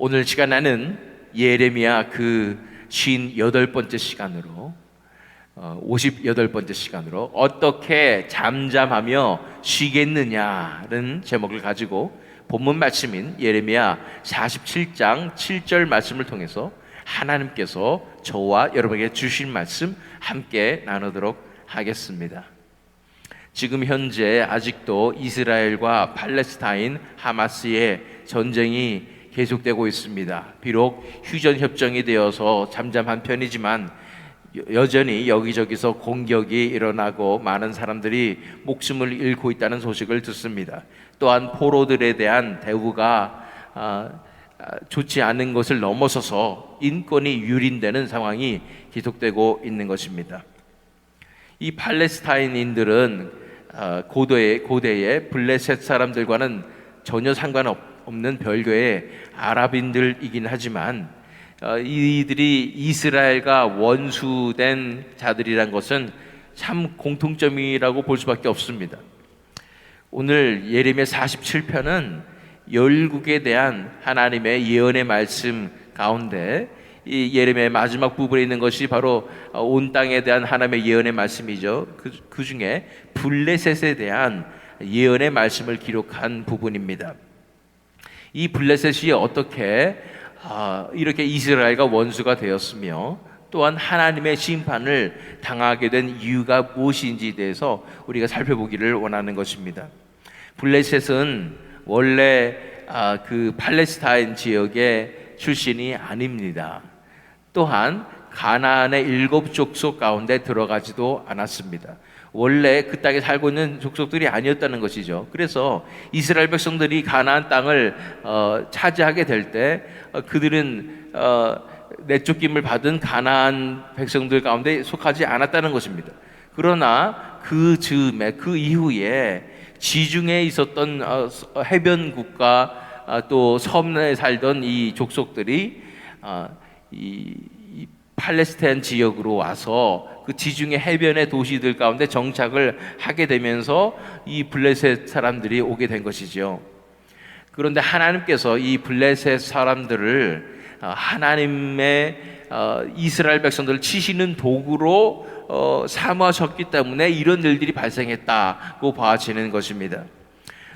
오늘 시간에는 예레미야 그 58번째 시간으로 58번째 시간으로 어떻게 잠잠하며 쉬겠느냐는 제목을 가지고 본문 말씀인 예레미야 47장 7절 말씀을 통해서 하나님께서 저와 여러분에게 주신 말씀 함께 나누도록 하겠습니다. 지금 현재 아직도 이스라엘과 팔레스타인 하마스의 전쟁이 계속되고 있습니다. 비록 휴전 협정이 되어서 잠잠한 편이지만 여전히 여기저기서 공격이 일어나고 많은 사람들이 목숨을 잃고 있다는 소식을 듣습니다. 또한 포로들에 대한 대우가 좋지 않은 것을 넘어서서 인권이 유린되는 상황이 계속되고 있는 것입니다. 이 팔레스타인인들은 고대의 블레셋 사람들과는 전혀 상관없는 별개의 아랍인들이긴 하지만 이들이 이스라엘과 원수된 자들이란 것은 참 공통점이라고 볼 수밖에 없습니다. 오늘 예레미야 47편은 열국에 대한 하나님의 예언의 말씀 가운데 이 예레미야의 마지막 부분에 있는 것이 바로 온 땅에 대한 하나님의 예언의 말씀이죠. 그 중에 블레셋에 대한 예언의 말씀을 기록한 부분입니다. 이 블레셋이 어떻게 이렇게 이스라엘과 원수가 되었으며 또한 하나님의 심판을 당하게 된 이유가 무엇인지에 대해서 우리가 살펴보기를 원하는 것입니다. 블레셋은 원래 그 팔레스타인 지역의 출신이 아닙니다. 또한 가나안의 7 족속 가운데 들어가지도 않았습니다. 원래 그 땅에 살고 있는 족속들이 아니었다는 것이죠. 그래서 이스라엘 백성들이 가나안 땅을 차지하게 될 때 그들은 내쫓김을 받은 가나안 백성들 가운데 속하지 않았다는 것입니다. 그러나 그 즈음에 그 이후에 지중해에 있었던 해변국가 또 섬에 살던 이 족속들이 이 팔레스타인 지역으로 와서 그 지중해 해변의 도시들 가운데 정착을 하게 되면서 이 블레셋 사람들이 오게 된 것이죠. 그런데 하나님께서 이 블레셋 사람들을 하나님의 이스라엘 백성들을 치시는 도구로 삼으셨기 때문에 이런 일들이 발생했다고 봐지는 것입니다.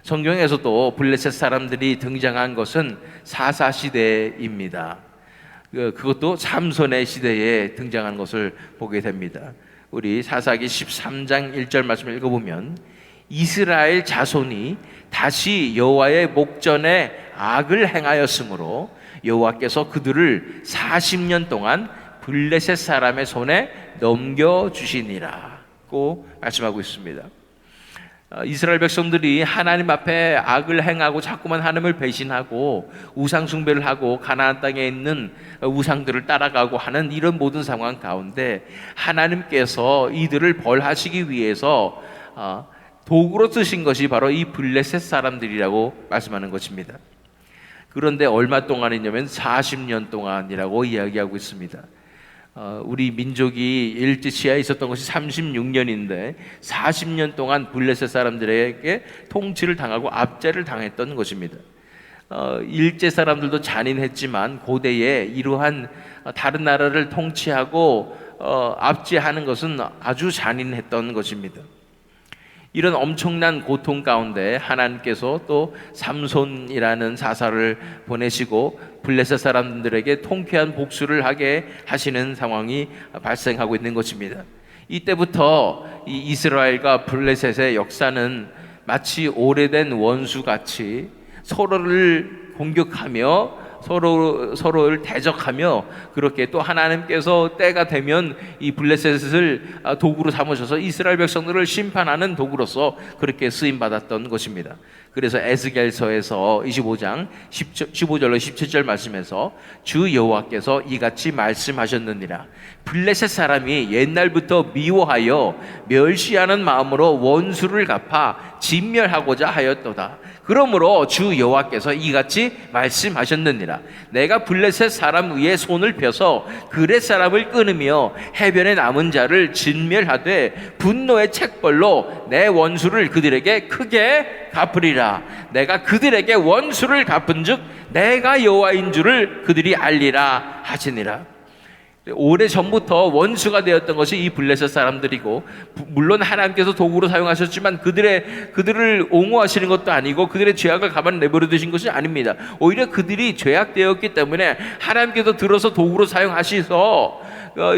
성경에서도 블레셋 사람들이 등장한 것은 사사시대입니다. 그것도 삼손의 시대에 등장한 것을 보게 됩니다. 우리 사사기 13장 1절 말씀을 읽어보면 이스라엘 자손이 다시 여호와의 목전에 악을 행하였으므로 여호와께서 그들을 40년 동안 블레셋 사람의 손에 넘겨주시니라고 말씀하고 있습니다. 이스라엘 백성들이 하나님 앞에 악을 행하고 자꾸만 하나님을 배신하고 우상 숭배를 하고 가나안 땅에 있는 우상들을 따라가고 하는 이런 모든 상황 가운데 하나님께서 이들을 벌하시기 위해서 도구로 쓰신 것이 바로 이 블레셋 사람들이라고 말씀하는 것입니다. 그런데 얼마 동안이냐면 40년 동안이라고 이야기하고 있습니다. 우리 민족이 일제시하에 있었던 것이 36년인데 40년 동안 블레셋 사람들에게 통치를 당하고 압제를 당했던 것입니다. 일제 사람들도 잔인했지만 고대에 이러한 다른 나라를 통치하고 압제하는 것은 아주 잔인했던 것입니다. 이런 엄청난 고통 가운데 하나님께서 또 삼손이라는 사사를 보내시고 블레셋 사람들에게 통쾌한 복수를 하게 하시는 상황이 발생하고 있는 것입니다. 이때부터 이 이스라엘과 블레셋의 역사는 마치 오래된 원수같이 서로를 공격하며 서로를 대적하며 그렇게 또 하나님께서 때가 되면 이 블레셋을 도구로 삼으셔서 이스라엘 백성들을 심판하는 도구로서 그렇게 쓰임받았던 것입니다. 그래서 에스겔서에서 25장 15절로 17절 말씀에서 주 여호와께서 이같이 말씀하셨느니라. 블레셋 사람이 옛날부터 미워하여 멸시하는 마음으로 원수를 갚아 진멸하고자 하였도다. 그러므로 주 여호와께서 이같이 말씀하셨느니라. 내가 블레셋 사람 위에 손을 펴서 그렛 사람을 끊으며 해변에 남은 자를 진멸하되 분노의 책벌로 내 원수를 그들에게 크게 갚으리라. 내가 그들에게 원수를 갚은즉 내가 여호와인 줄을 그들이 알리라 하시니라. 오래 전부터 원수가 되었던 것이 이 블레셋 사람들이고, 물론 하나님께서 도구로 사용하셨지만 그들을 옹호하시는 것도 아니고 그들의 죄악을 가만히 내버려 두신 것이 아닙니다. 오히려 그들이 죄악되었기 때문에 하나님께서 들어서 도구로 사용하셔서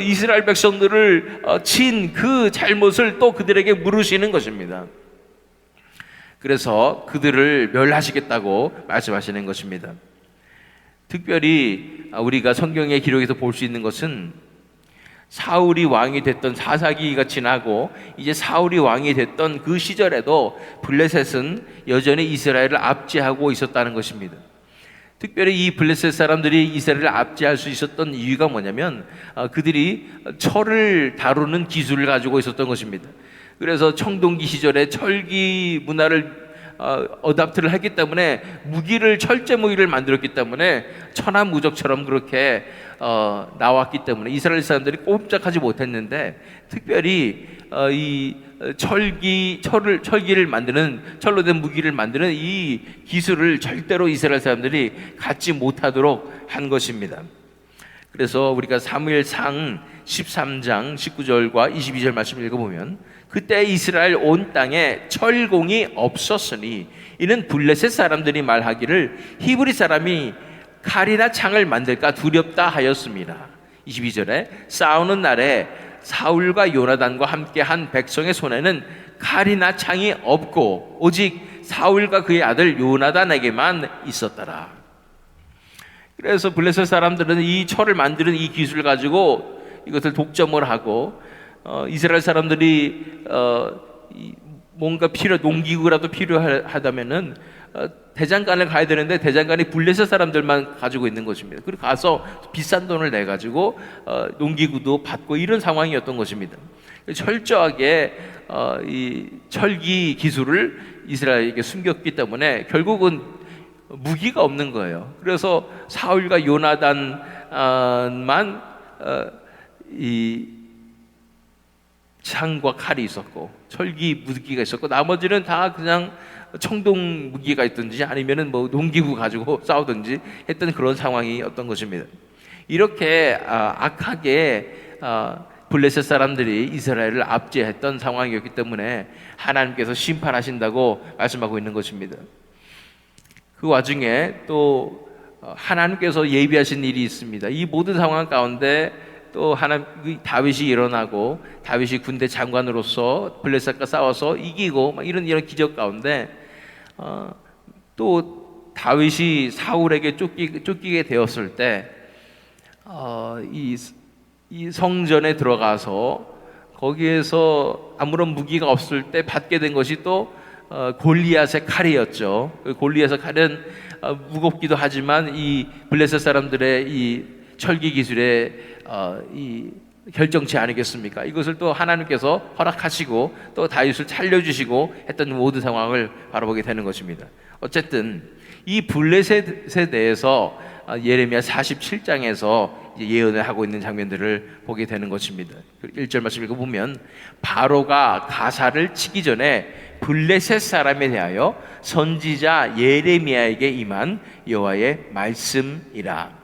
이스라엘 백성들을 친 그 잘못을 또 그들에게 물으시는 것입니다. 그래서 그들을 멸하시겠다고 말씀하시는 것입니다. 특별히 우리가 성경의 기록에서 볼 수 있는 것은, 사울이 왕이 됐던 4사기가 지나고 이제 사울이 왕이 됐던 그 시절에도 블레셋은 여전히 이스라엘을 압제하고 있었다는 것입니다. 특별히 이 블레셋 사람들이 이스라엘을 압제할 수 있었던 이유가 뭐냐면, 그들이 철을 다루는 기술을 가지고 있었던 것입니다. 그래서 청동기 시절에 철기 문화를 어답트를 했기 때문에 철제 무기를 만들었기 때문에 천하무적처럼 그렇게 나왔기 때문에 이스라엘 사람들이 꼼짝하지 못했는데, 특별히 이 철기를 만드는, 철로 된 무기를 만드는 이 기술을 절대로 이스라엘 사람들이 갖지 못하도록 한 것입니다. 그래서 우리가 사무엘상 13장 19절과 22절 말씀을 읽어보면, 그때 이스라엘 온 땅에 철공이 없었으니 이는 블레셋 사람들이 말하기를 히브리 사람이 칼이나 창을 만들까 두렵다 하였습니다. 22절에 싸우는 날에 사울과 요나단과 함께 한 백성의 손에는 칼이나 창이 없고 오직 사울과 그의 아들 요나단에게만 있었더라. 그래서 블레셋 사람들은 이 철을 만드는 이 기술을 가지고 이것을 독점을 하고, 이스라엘 사람들이 뭔가 농기구라도 필요하다면은 대장간을 가야 되는데 대장간이 블레셋 사람들만 가지고 있는 것입니다. 그리고 가서 비싼 돈을 내 가지고 농기구도 받고 이런 상황이었던 것입니다. 철저하게 이 철기 기술을 이스라엘에게 숨겼기 때문에 결국은 무기가 없는 거예요. 그래서 사울과 요나단만 이 창과 칼이 있었고 철기 무기가 있었고, 나머지는 다 그냥 청동 무기가 있든지 아니면은 뭐 농기구 가지고 싸우든지 했던 그런 상황이었던 것입니다. 이렇게 악하게 블레셋 사람들이 이스라엘을 압제했던 상황이었기 때문에 하나님께서 심판하신다고 말씀하고 있는 것입니다. 그 와중에 또 하나님께서 예비하신 일이 있습니다. 이 모든 상황 가운데 또 다윗이 일어나고, 다윗이 군대 장관으로서 블레셋과 싸워서 이기고 막 이런 기적 가운데 또 다윗이 사울에게 쫓기게 되었을 때 이 성전에 들어가서 거기에서 아무런 무기가 없을 때 받게 된 것이 또 골리앗의 칼이었죠. 골리앗의 칼은 무겁기도 하지만 이 블레셋 사람들의 이 철기 기술에 이 결정체 아니겠습니까? 이것을 또 하나님께서 허락하시고 또 다윗을 살려주시고 했던 모든 상황을 바라보게 되는 것입니다. 어쨌든 이 블레셋에 대해서 예레미야 47장에서 예언을 하고 있는 장면들을 보게 되는 것입니다. 1절 말씀 읽어보면, 바로가 가사를 치기 전에 블레셋 사람에 대하여 선지자 예레미야에게 임한 여호와의 말씀이라.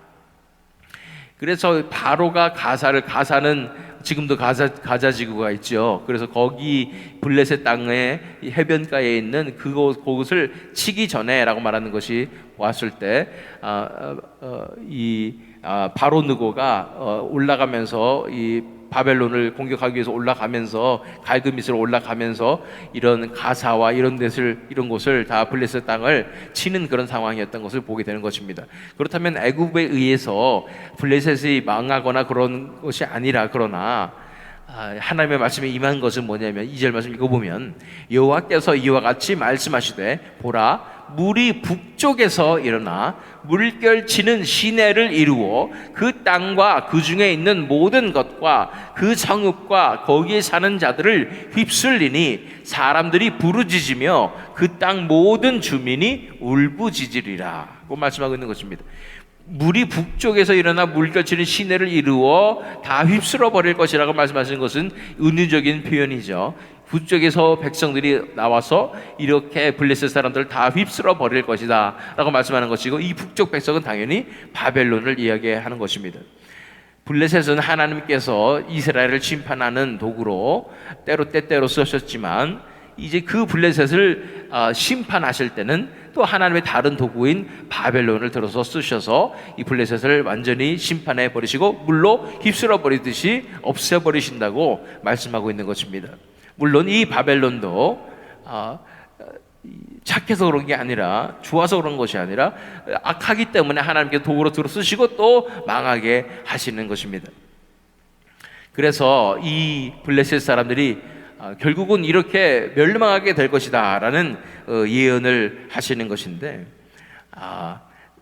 그래서 바로가 가사는 지금도 가자 지구가 있죠. 그래서 거기 블레셋 땅의 해변가에 있는 그곳을 치기 전에라고 말하는 것이 왔을 때, 바로 느고가 올라가면서 이 바벨론을 공격하기 위해서 올라가면서 갈그밋으로 올라가면서 이런 가사와 이런 곳을 다 블레셋 땅을 치는 그런 상황이었던 것을 보게 되는 것입니다. 그렇다면 애굽에 의해서 블레셋이 망하거나 그런 것이 아니라, 그러나 하나님의 말씀에 임한 것은 뭐냐면 2절 말씀 읽어보면, 여호와께서 이와 같이 말씀하시되 보라, 물이 북쪽에서 일어나 물결치는 시내를 이루어 그 땅과 그 중에 있는 모든 것과 그 성읍과 거기에 사는 자들을 휩쓸리니 사람들이 부르짖으며 그 땅 모든 주민이 울부짖으리라고 말씀하고 있는 것입니다. 물이 북쪽에서 일어나 물결치는 시내를 이루어 다 휩쓸어 버릴 것이라고 말씀하시는 것은 은유적인 표현이죠. 북쪽에서 백성들이 나와서 이렇게 블레셋 사람들을 다 휩쓸어 버릴 것이다 라고 말씀하는 것이고, 이 북쪽 백성은 당연히 바벨론을 이야기하는 것입니다. 블레셋은 하나님께서 이스라엘을 심판하는 도구로 때때로 쓰셨지만, 이제 그 블레셋을 심판하실 때는 또 하나님의 다른 도구인 바벨론을 들어서 쓰셔서 이 블레셋을 완전히 심판해 버리시고 물로 휩쓸어 버리듯이 없애 버리신다고 말씀하고 있는 것입니다. 물론 이 바벨론도 착해서 그런 게 아니라, 좋아서 그런 것이 아니라 악하기 때문에 하나님께서 도구로 들어 쓰시고 또 망하게 하시는 것입니다. 그래서 이 블레셋 사람들이 결국은 이렇게 멸망하게 될 것이다 라는 예언을 하시는 것인데,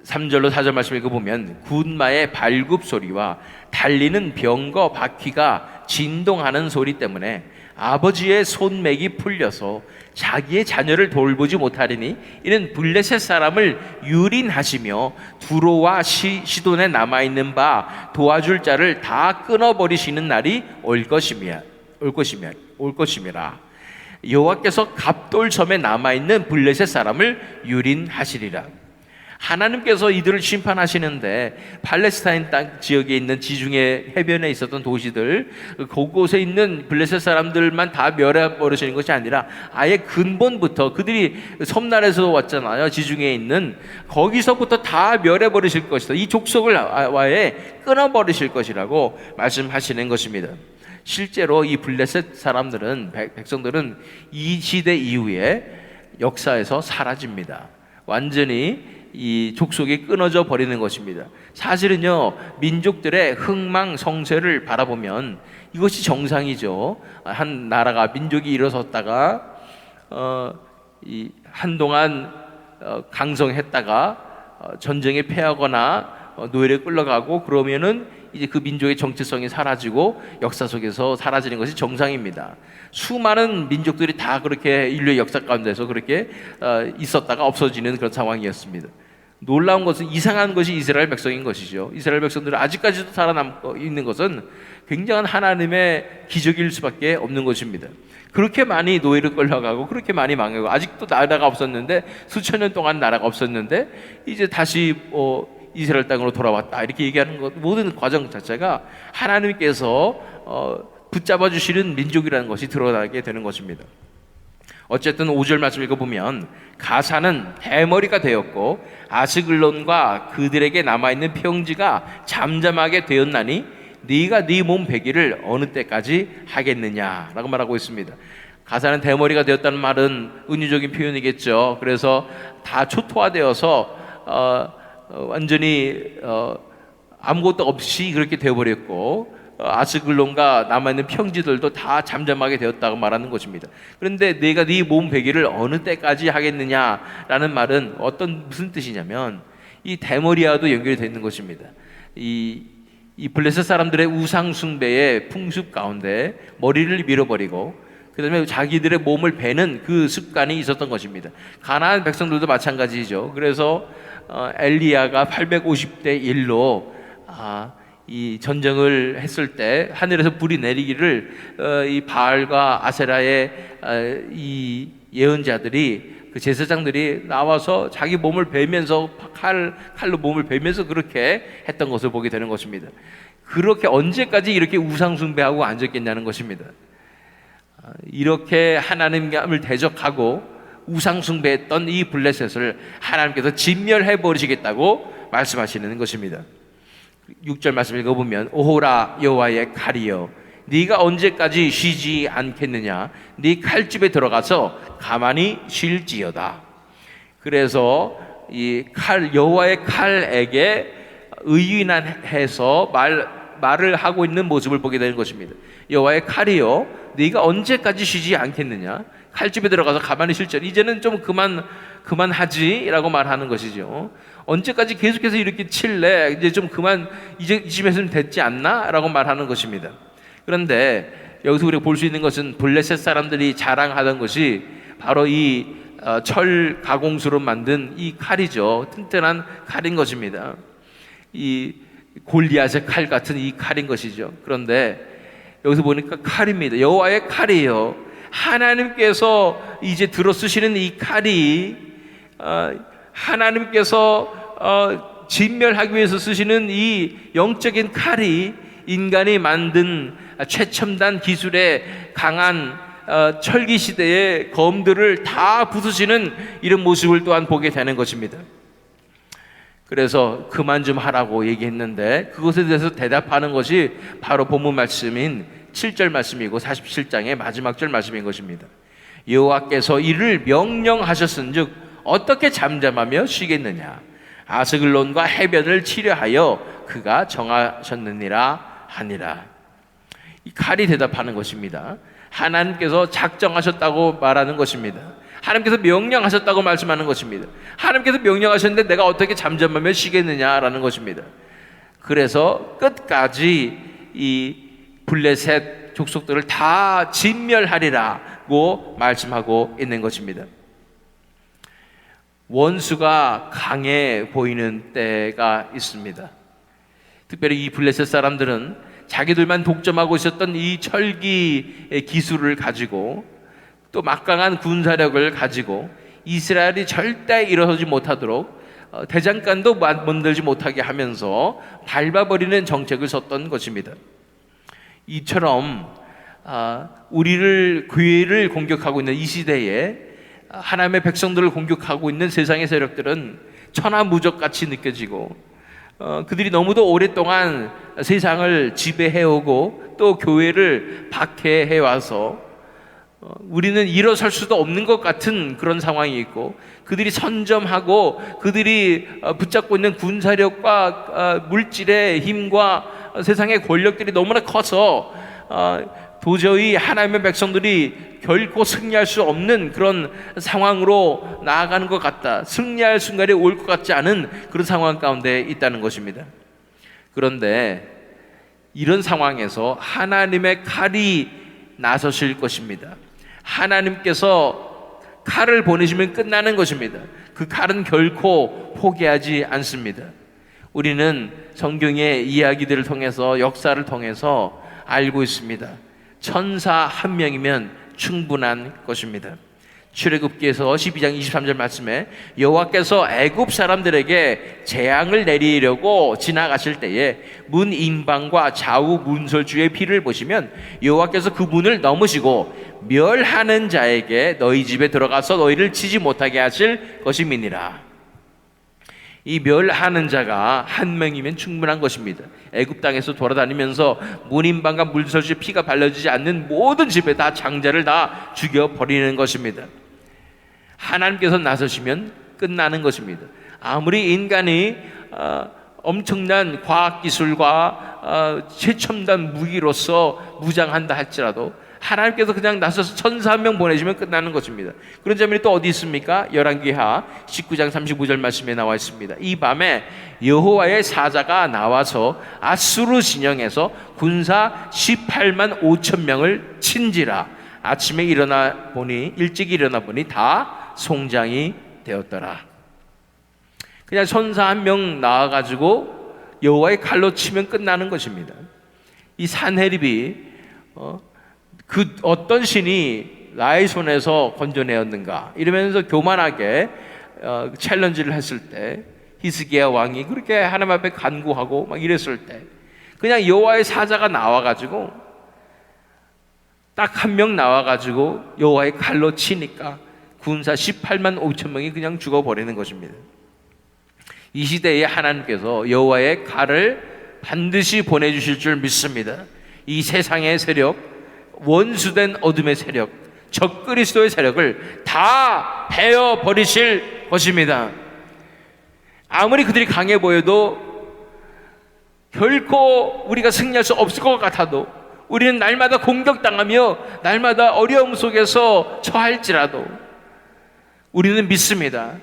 3절로 4절 말씀 읽어보면 군마의 발굽 소리와 달리는 병거 바퀴가 진동하는 소리 때문에 아버지의 손맥이 풀려서 자기의 자녀를 돌보지 못하리니, 이는 블레셋 사람을 유린하시며 두로와 시돈에 남아있는 바 도와줄 자를 다 끊어버리시는 날이 올 것임이라. 여호와께서 갑돌섬에 남아있는 블레셋 사람을 유린하시리라. 하나님께서 이들을 심판하시는데, 팔레스타인 땅 지역에 있는 지중해 해변에 있었던 도시들, 그곳에 있는 블레셋 사람들만 다 멸해버리시는 것이 아니라 아예 근본부터, 그들이 섬나라에서 왔잖아요. 지중해에 있는 거기서부터 다 멸해버리실 것이다. 이 족속을 아예 끊어버리실 것이라고 말씀하시는 것입니다. 실제로 이 블레셋 사람들은, 백성들은 이 시대 이후에 역사에서 사라집니다. 완전히 이 족속이 끊어져 버리는 것입니다. 사실은요, 민족들의 흥망성쇠를 바라보면 이것이 정상이죠. 한 나라가, 민족이 일어섰다가 한동안 강성했다가 전쟁에 패하거나 노예를 끌려가고 그러면은 이제 그 민족의 정체성이 사라지고 역사 속에서 사라지는 것이 정상입니다. 수많은 민족들이 다 그렇게 인류의 역사 가운데서 그렇게 있었다가 없어지는 그런 상황이었습니다. 놀라운 것은, 이상한 것이 이스라엘 백성인 것이죠. 이스라엘 백성들은 아직까지도 살아남고 있는 것은 굉장한 하나님의 기적일 수밖에 없는 것입니다. 그렇게 많이 노예를 끌려가고 그렇게 많이 망하고 아직도 나라가 없었는데, 수천 년 동안 나라가 없었는데 이제 다시 이스라엘 땅으로 돌아왔다 이렇게 얘기하는 것, 모든 과정 자체가 하나님께서 붙잡아 주시는 민족이라는 것이 드러나게 되는 것입니다. 어쨌든 5절 말씀 읽어보면, 가사는 대머리가 되었고 아스글론과 그들에게 남아있는 평지가 잠잠하게 되었나니 네가 네 몸 베기를 어느 때까지 하겠느냐라고 말하고 있습니다. 가사는 대머리가 되었다는 말은 은유적인 표현이겠죠. 그래서 다 초토화되어서 완전히 아무것도 없이 그렇게 되어버렸고, 아스글론과 남아있는 평지들도 다 잠잠하게 되었다고 말하는 것입니다. 그런데 내가 네 몸 베기를 어느 때까지 하겠느냐라는 말은 무슨 뜻이냐면, 이 대머리와도 연결이 되어 있는 것입니다. 이 블레셋 사람들의 우상 숭배의 풍습 가운데 머리를 밀어버리고 그 다음에 자기들의 몸을 베는 그 습관이 있었던 것입니다. 가나안 백성들도 마찬가지죠. 그래서 엘리야가 850대 1로 이 전쟁을 했을 때 하늘에서 불이 내리기를 이 바알과 아세라의 이 예언자들이, 그 제사장들이 나와서 자기 몸을 베면서 칼로 몸을 베면서 그렇게 했던 것을 보게 되는 것입니다. 그렇게 언제까지 이렇게 우상 숭배하고 앉았겠냐는 것입니다. 이렇게 하나님을 대적하고 우상 숭배했던 이 블레셋을 하나님께서 진멸해 버리시겠다고 말씀하시는 것입니다. 6절 말씀 읽어보면, 오호라 여호와의 칼이여, 네가 언제까지 쉬지 않겠느냐? 네 칼집에 들어가서 가만히 쉴지어다. 그래서 이 칼, 여호와의 칼에게 의인해서 말을 하고 있는 모습을 보게 되는 것입니다. 여호와의 칼이여, 네가 언제까지 쉬지 않겠느냐? 칼집에 들어가서 가만히 쉴지어다. 이제는 좀 그만하지라고 말하는 것이죠. 언제까지 계속해서 이렇게 칠래? 이제 좀 그만, 이제 이쯤에서는 됐지 않나? 라고 말하는 것입니다. 그런데 여기서 우리가 볼 수 있는 것은, 블레셋 사람들이 자랑하던 것이 바로 이 철 가공수로 만든 이 칼이죠. 튼튼한 칼인 것입니다. 이 골리앗의 칼 같은 이 칼인 것이죠. 그런데 여기서 보니까 칼입니다. 여호와의 칼이에요. 하나님께서 이제 들어 쓰시는 이 칼이 하나님께서 진멸하기 위해서 쓰시는 이 영적인 칼이 인간이 만든 최첨단 기술의 강한 철기 시대의 검들을 다 부수시는 이런 모습을 또한 보게 되는 것입니다. 그래서 그만 좀 하라고 얘기했는데 그것에 대해서 대답하는 것이 바로 본문 말씀인 7절 말씀이고 47장의 마지막 절 말씀인 것입니다. 여호와께서 이를 명령하셨은즉 어떻게 잠잠하며 쉬겠느냐. 아스글론과 해변을 치려하여 그가 정하셨느니라 하니라. 이 칼이 대답하는 것입니다. 하나님께서 작정하셨다고 말하는 것입니다. 하나님께서 명령하셨다고 말씀하는 것입니다. 하나님께서 명령하셨는데 내가 어떻게 잠잠하며 쉬겠느냐라는 것입니다. 그래서 끝까지 이 블레셋 족속들을 다 진멸하리라고 말씀하고 있는 것입니다. 원수가 강해 보이는 때가 있습니다. 특별히 이 블레셋 사람들은 자기들만 독점하고 있었던 이 철기 기술을 가지고 또 막강한 군사력을 가지고 이스라엘이 절대 일어서지 못하도록 대장간도 만들지 못하게 하면서 밟아버리는 정책을 썼던 것입니다. 이처럼 우리를 교회를 공격하고 있는 이 시대에 하나님의 백성들을 공격하고 있는 세상의 세력들은 천하무적같이 느껴지고 그들이 너무도 오랫동안 세상을 지배해오고 또 교회를 박해해와서 우리는 일어설 수도 없는 것 같은 그런 상황이 있고 그들이 선점하고 그들이 붙잡고 있는 군사력과 물질의 힘과 세상의 권력들이 너무나 커서 도저히 하나님의 백성들이 결코 승리할 수 없는 그런 상황으로 나아가는 것 같다. 승리할 순간이 올 것 같지 않은 그런 상황 가운데 있다는 것입니다. 그런데 이런 상황에서 하나님의 칼이 나서실 것입니다. 하나님께서 칼을 보내시면 끝나는 것입니다. 그 칼은 결코 포기하지 않습니다. 우리는 성경의 이야기들을 통해서 역사를 통해서 알고 있습니다. 천사 한 명이면 충분한 것입니다. 출애굽기에서 12장 23절 말씀에 여호와께서 애굽 사람들에게 재앙을 내리려고 지나가실 때에 문 인방과 좌우 문설주의 피를 보시면 여호와께서 그 문을 넘으시고 멸하는 자에게 너희 집에 들어가서 너희를 치지 못하게 하실 것임이니라. 이 멸하는 자가 한 명이면 충분한 것입니다. 애굽 땅에서 돌아다니면서 문인방과 물설주의 피가 발려지지 않는 모든 집에 다 장자를 다 죽여버리는 것입니다. 하나님께서 나서시면 끝나는 것입니다. 아무리 인간이 엄청난 과학기술과 최첨단 무기로서 무장한다 할지라도 하나님께서 그냥 나서서 천사 한 명 보내시면 끝나는 것입니다. 그런 장면이 또 어디 있습니까? 열왕기하 19장 35절 말씀에 나와 있습니다. 이 밤에 여호와의 사자가 나와서 아수르 진영에서 군사 18만 5천 명을 친지라. 아침에 일찍 일어나 보니 다 송장이 되었더라. 그냥 천사 한 명 나와가지고 여호와의 칼로 치면 끝나는 것입니다. 이 산헤립이 그 어떤 신이 나의 손에서 건져내었는가 이러면서 교만하게 챌린지를 했을 때 히스기야 왕이 그렇게 하나님 앞에 간구하고 막 이랬을 때 그냥 여호와의 사자가 나와가지고 딱 한 명 나와가지고 여호와의 칼로 치니까 군사 18만 5천 명이 그냥 죽어버리는 것입니다. 이 시대에 하나님께서 여호와의 칼을 반드시 보내주실 줄 믿습니다. 이 세상의 세력, 원수된 어둠의 세력, 적그리스도의 세력을 다 베어버리실 것입니다. 아무리 그들이 강해 보여도 결코 우리가 승리할 수 없을 것 같아도 우리는 날마다 공격당하며 날마다 어려움 속에서 처할지라도 우리는 믿습니다.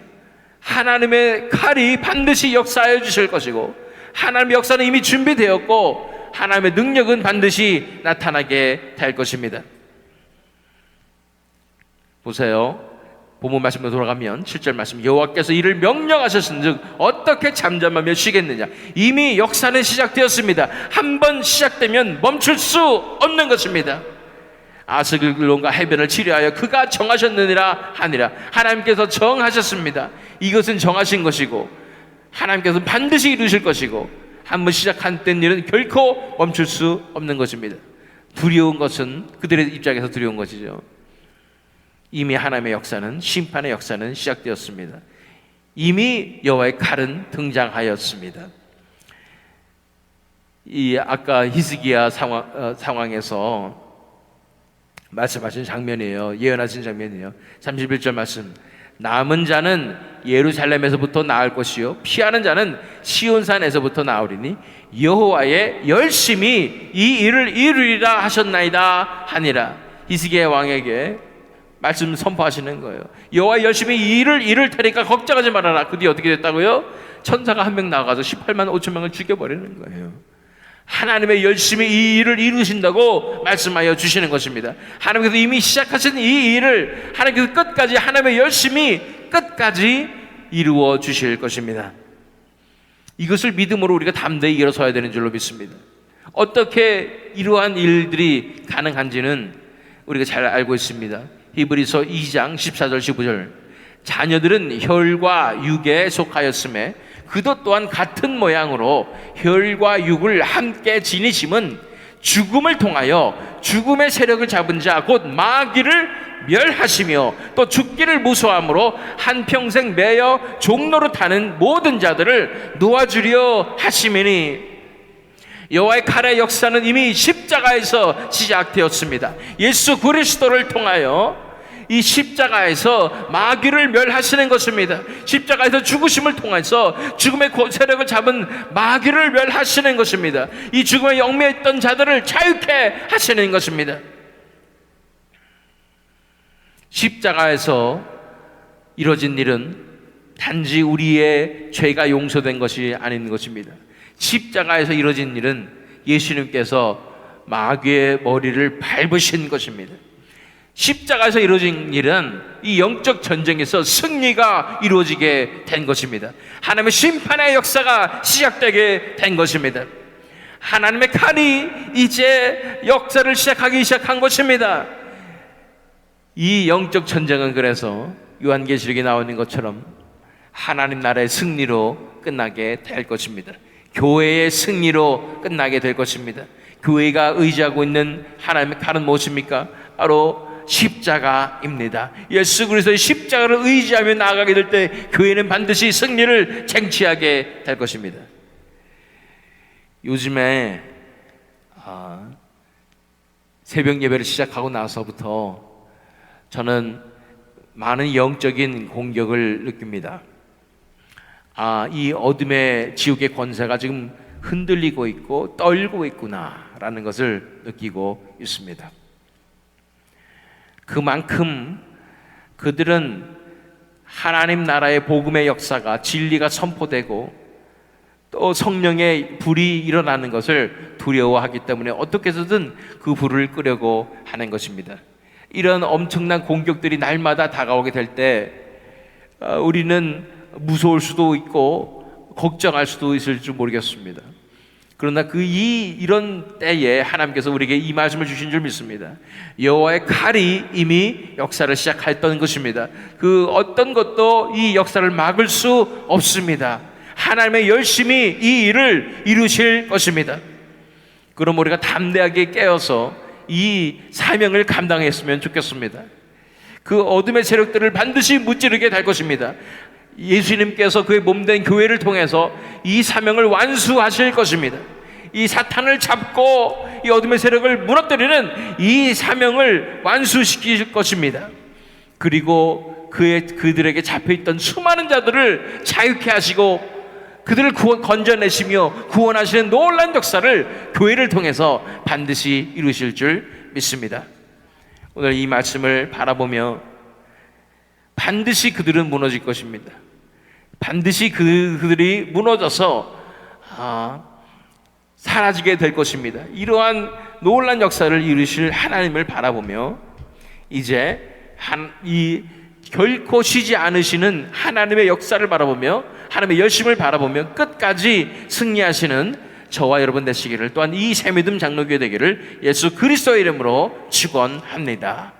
하나님의 칼이 반드시 역사하여 주실 것이고 하나님의 역사는 이미 준비되었고 하나님의 능력은 반드시 나타나게 될 것입니다. 보세요. 본문 말씀으로 돌아가면 7절 말씀 여호와께서 이를 명령하셨은즉 어떻게 잠잠하며 쉬겠느냐. 이미 역사는 시작되었습니다. 한 번 시작되면 멈출 수 없는 것입니다. 아스글론과 해변을 치료하여 그가 정하셨느니라 하니라. 하나님께서 정하셨습니다. 이것은 정하신 것이고 하나님께서 반드시 이루실 것이고 한번 시작한 땐 일은 결코 멈출 수 없는 것입니다. 두려운 것은 그들의 입장에서 두려운 것이죠. 이미 하나님의 역사는, 심판의 역사는 시작되었습니다. 이미 여호와의 칼은 등장하였습니다. 이 아까 히스기야 상황에서 말씀하신 장면이에요. 예언하신 장면이에요. 31절 말씀. 남은 자는 예루살렘에서부터 나을 것이요 피하는 자는 시온산에서부터 나오리니 여호와의 열심히 이 일을 이루리라 하셨나이다 하니라. 히스기야 왕에게 말씀 선포하시는 거예요. 여호와 열심히 이 일을 이룰 테니까 걱정하지 말아라. 그 뒤에 어떻게 됐다고요? 천사가 한 명 나가서 18만 5천 명을 죽여버리는 거예요. 하나님의 열심히 이 일을 이루신다고 말씀하여 주시는 것입니다. 하나님께서 이미 시작하신 이 일을 하나님께서 끝까지, 하나님의 열심히 끝까지 이루어 주실 것입니다. 이것을 믿음으로 우리가 담대히 일어서야 되는 줄로 믿습니다. 어떻게 이러한 일들이 가능한지는 우리가 잘 알고 있습니다. 히브리서 2장 14절 15절. 자녀들은 혈과 육에 속하였음에 그도 또한 같은 모양으로 혈과 육을 함께 지니심은 죽음을 통하여 죽음의 세력을 잡은 자 곧 마귀를 멸하시며 또 죽기를 무서워함으로 한평생 매여 종로로 타는 모든 자들을 놓아주려 하심이니. 여호와의 칼의 역사는 이미 십자가에서 시작되었습니다. 예수 그리스도를 통하여 이 십자가에서 마귀를 멸하시는 것입니다. 십자가에서 죽으심을 통해서 죽음의 세력을 잡은 마귀를 멸하시는 것입니다. 이 죽음의 영매에 있던 자들을 자유케 하시는 것입니다. 십자가에서 이루어진 일은 단지 우리의 죄가 용서된 것이 아닌 것입니다. 십자가에서 이루어진 일은 예수님께서 마귀의 머리를 밟으신 것입니다. 십자가에서 이루어진 일은 이 영적 전쟁에서 승리가 이루어지게 된 것입니다. 하나님의 심판의 역사가 시작되게 된 것입니다. 하나님의 칼이 이제 역사를 시작한 것입니다. 이 영적 전쟁은 그래서 요한계시록에 나오는 것처럼 하나님 나라의 승리로 끝나게 될 것입니다. 교회의 승리로 끝나게 될 것입니다. 교회가 의지하고 있는 하나님의 칼은 무엇입니까? 바로 십자가입니다. 예수 그리스도의 십자가를 의지하며 나아가게 될 때 교회는 반드시 승리를 쟁취하게 될 것입니다. 요즘에 새벽 예배를 시작하고 나서부터 저는 많은 영적인 공격을 느낍니다. 이 어둠의 지옥의 권세가 지금 흔들리고 있고 떨고 있구나라는 것을 느끼고 있습니다. 그만큼 그들은 하나님 나라의 복음의 역사가, 진리가 선포되고 또 성령의 불이 일어나는 것을 두려워하기 때문에 어떻게 해서든 그 불을 끄려고 하는 것입니다. 이런 엄청난 공격들이 날마다 다가오게 될 때 우리는 무서울 수도 있고 걱정할 수도 있을 줄 모르겠습니다. 그러나 이런 때에 하나님께서 우리에게 이 말씀을 주신 줄 믿습니다. 여호와의 칼이 이미 역사를 시작했던 것입니다. 그 어떤 것도 이 역사를 막을 수 없습니다. 하나님의 열심히 이 일을 이루실 것입니다. 그럼 우리가 담대하게 깨어서 이 사명을 감당했으면 좋겠습니다. 그 어둠의 세력들을 반드시 무찌르게 될 것입니다. 예수님께서 그의 몸된 교회를 통해서 이 사명을 완수하실 것입니다. 이 사탄을 잡고 이 어둠의 세력을 무너뜨리는 이 사명을 완수시킬 것입니다. 그리고 그들에게 잡혀있던 수많은 자들을 자유케 하시고 그들을 건져내시며 구원하시는 놀라운 역사를 교회를 통해서 반드시 이루실 줄 믿습니다. 오늘 이 말씀을 바라보며 반드시 그들은 무너질 것입니다. 반드시 그들이 무너져서 사라지게 될 것입니다. 이러한 놀라운 역사를 이루실 하나님을 바라보며 이제 결코 쉬지 않으시는 하나님의 역사를 바라보며 하나님의 열심을 바라보며 끝까지 승리하시는 저와 여러분 되시기를, 또한 이 새믿음 장로교회 되기를 예수 그리스도의 이름으로 축원합니다.